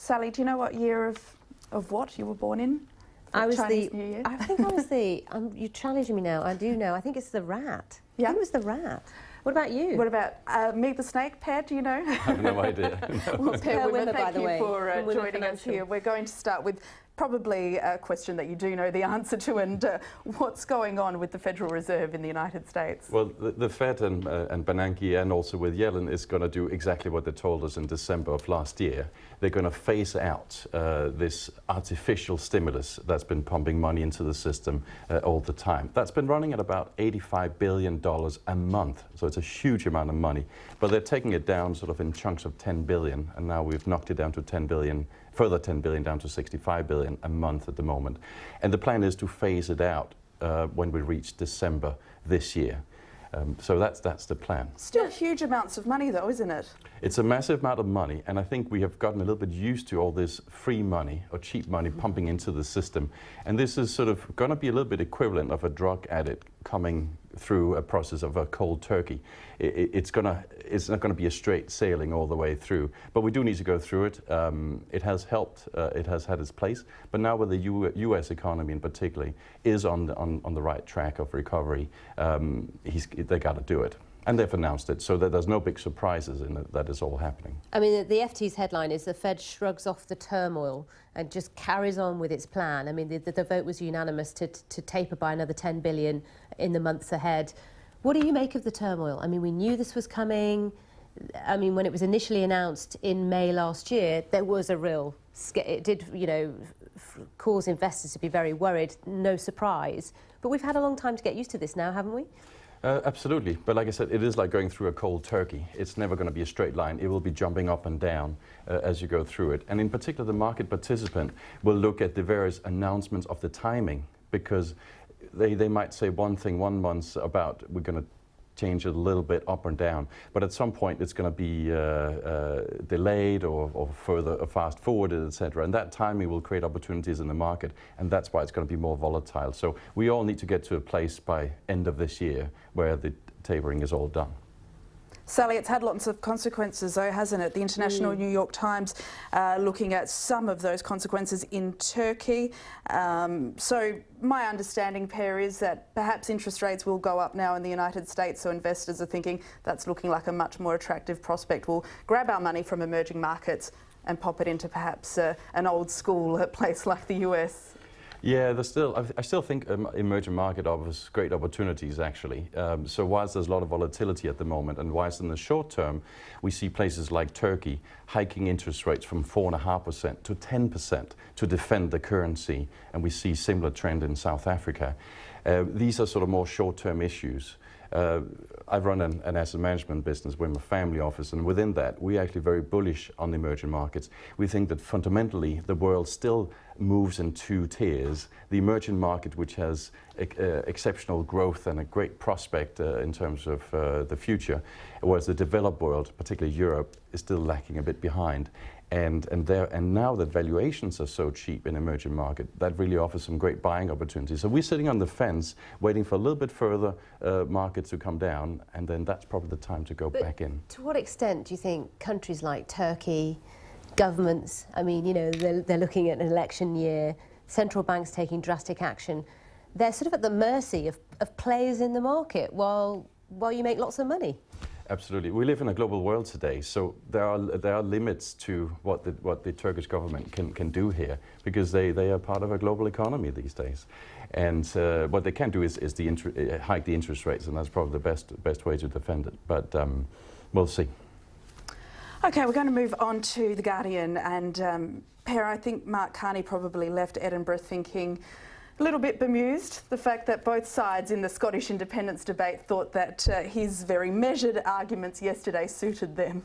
Sally, do you know what year of what you were born in? I was Chinese New Year? I think I was the, you're challenging me now, I do know, I think it's the rat. Yeah. I think it was the rat. What about you? What about Meet the Snake, Per, do you know? I have no idea. Well, Per Wimmer, by thank the you way, for from Wimmer joining us Financial. here. We're going to start with probably a question that you do know the answer to, and what's going on with the Federal Reserve in the United States? Well, the Fed and Bernanke and also with Yellen is going to do exactly what they told us in December of last year. They're going to phase out this artificial stimulus that's been pumping money into the system all the time. That's been running at about $85 billion a month, so it's a huge amount of money. But they're taking it down sort of in chunks of 10 billion, and now we've knocked it down to 10 billion, further 10 billion down to 65 billion a month at the moment. And the plan is to phase it out when we reach December this year. So that's the plan. Still huge amounts of money though, isn't it? It's a massive amount of money, and I think we have gotten a little bit used to all this free money or cheap money pumping into the system. And this is sort of going to be a little bit equivalent of a drug addict coming through a process of a cold turkey. It's not going to be a straight sailing all the way through, but we do need to go through it. It has helped, it has had its place, but now with the US economy in particular is on the right track of recovery, they got to do it. And they've announced it, so that there's no big surprises in it, that is all happening. I mean, the FT's headline is the Fed shrugs off the turmoil and just carries on with its plan. I mean, the vote was unanimous to taper by another 10 billion in the months ahead. What do you make of the turmoil? I mean, we knew this was coming. I mean, when it was initially announced in May last year, there was a real, it did, you know, cause investors to be very worried, no surprise. But we've had a long time to get used to this now, haven't we? Absolutely, but like I said, it is like going through a cold turkey. It's never going to be a straight line. It will be jumping up and down as you go through it. And in particular, the market participant will look at the various announcements of the timing, because they might say one thing one month about we're going to change it a little bit up and down, but at some point it's going to be delayed or further fast forwarded, etc. And that timing will create opportunities in the market, and that's why it's going to be more volatile. So we all need to get to a place by end of this year where the tapering is all done. Sally, it's had lots of consequences though, hasn't it? The International New York Times looking at some of those consequences in Turkey. So my understanding, Per, is that perhaps interest rates will go up now in the United States, so investors are thinking that's looking like a much more attractive prospect. We'll grab our money from emerging markets and pop it into perhaps an old school place like the US. Yeah, I still think emerging market offers great opportunities, actually. So whilst there's a lot of volatility at the moment, and whilst in the short term we see places like Turkey hiking interest rates from 4.5% to 10% to defend the currency, and we see similar trend in South Africa. These are sort of more short-term issues. I run an asset management business, Wimmer family office, and within that we're actually very bullish on the emerging markets. We think that fundamentally the world still moves in two tiers. The emerging market, which has exceptional growth and a great prospect in terms of the future, whereas the developed world, particularly Europe, is still lacking a bit behind. And now that valuations are so cheap in emerging market, that really offers some great buying opportunities. So we're sitting on the fence, waiting for a little bit further markets to come down, and then that's probably the time to go back in. To what extent do you think countries like Turkey, governments, I mean, you know, they're looking at an election year, central banks taking drastic action, they're sort of at the mercy of players in the market while you make lots of money? Absolutely. We live in a global world today, so there are limits to what the Turkish government can do here, because they are part of a global economy these days. And what they can do is hike the interest rates, and that's probably the best way to defend it. But we'll see. Okay, we're going to move on to The Guardian, and Per, I think Mark Carney probably left Edinburgh thinking a little bit bemused, the fact that both sides in the Scottish independence debate thought that his very measured arguments yesterday suited them.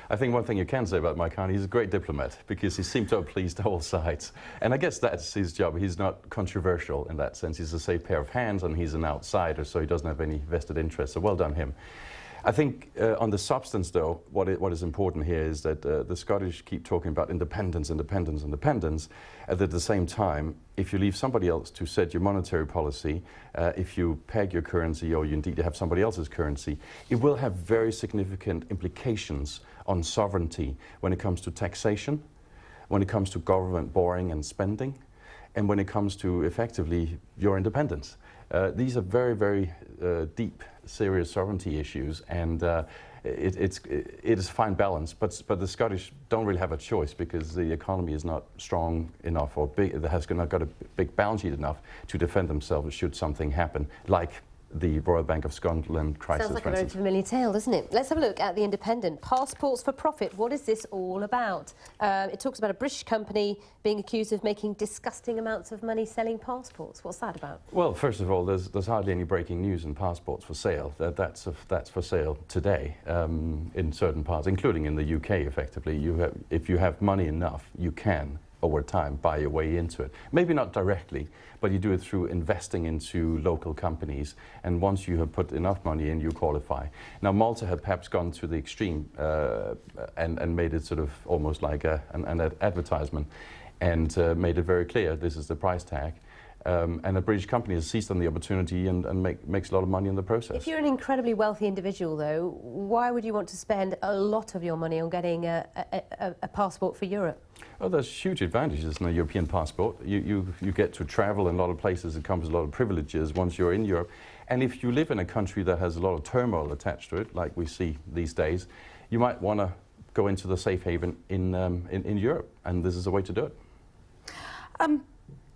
I think one thing you can say about Mike Carney, he's a great diplomat, because he seemed to have pleased all sides. And I guess that's his job. He's not controversial in that sense. He's a safe pair of hands, and he's an outsider, so he doesn't have any vested interest. So well done him. I think on the substance, though, what is important here is that the Scottish keep talking about independence, independence, independence. And at the same time, if you leave somebody else to set your monetary policy, if you peg your currency, or you indeed have somebody else's currency, it will have very significant implications on sovereignty when it comes to taxation, when it comes to government borrowing and spending, and when it comes to effectively your independence. These are very, very deep, serious sovereignty issues, and it is a fine balance, but the Scottish don't really have a choice because the economy is not strong enough or big, it has not got a big balance sheet enough to defend themselves should something happen, like the Royal Bank of Scotland crisis. Sounds like a very familiar tale, doesn't it? Let's have a look at The Independent. Passports for profit. What is this all about? It talks about a British company being accused of making disgusting amounts of money selling passports. What's that about? Well, first of all, there's hardly any breaking news in passports for sale. That's for sale today in certain parts, including in the UK. Effectively, if you have money enough, you can, over time, buy your way into it. Maybe not directly, but you do it through investing into local companies, and once you have put enough money in, you qualify. Now, Malta had perhaps gone to the extreme and made it sort of almost like an advertisement, and made it very clear this is the price tag. And a British company has seized on the opportunity and makes a lot of money in the process. If you're an incredibly wealthy individual, though, why would you want to spend a lot of your money on getting a passport for Europe? Well, there's huge advantages in a European passport. You get to travel in a lot of places. It comes with a lot of privileges once you're in Europe. And if you live in a country that has a lot of turmoil attached to it, like we see these days, you might want to go into the safe haven in Europe, and this is a way to do it.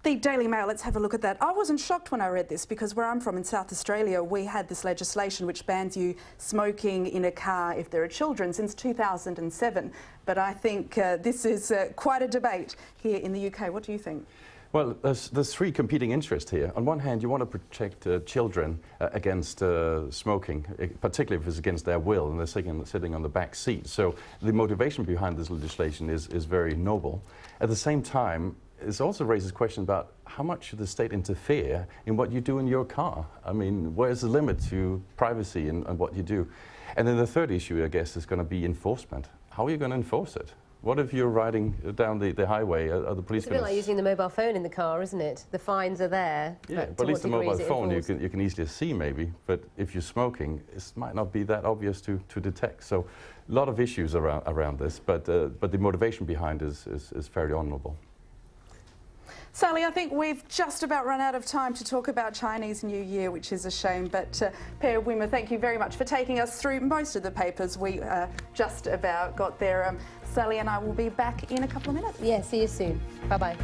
The Daily Mail, let's have a look at that. I wasn't shocked when I read this because where I'm from in South Australia, we had this legislation which bans you smoking in a car if there are children since 2007. But I think this is quite a debate here in the UK. What do you think? Well, there's three competing interests here. On one hand, you want to protect children against smoking, particularly if it's against their will and they're sitting on the back seat. So the motivation behind this legislation is very noble. At the same time, it also raises questions about how much should the state interfere in what you do in your car? I mean, where's the limit to privacy and what you do? And then the third issue, I guess, is going to be enforcement. How are you going to enforce it? What if you're riding down the highway? Are the police It's a bit like using the mobile phone in the car, isn't it? The fines are there. Yeah, but at least the mobile phone you can easily see maybe. But if you're smoking, it might not be that obvious to detect. So a lot of issues around this, but the motivation behind is fairly honourable. Sally, I think we've just about run out of time to talk about Chinese New Year, which is a shame. But Per Wimmer, thank you very much for taking us through most of the papers. We just about got there. Sally and I will be back in a couple of minutes. Yeah, see you soon. Bye-bye.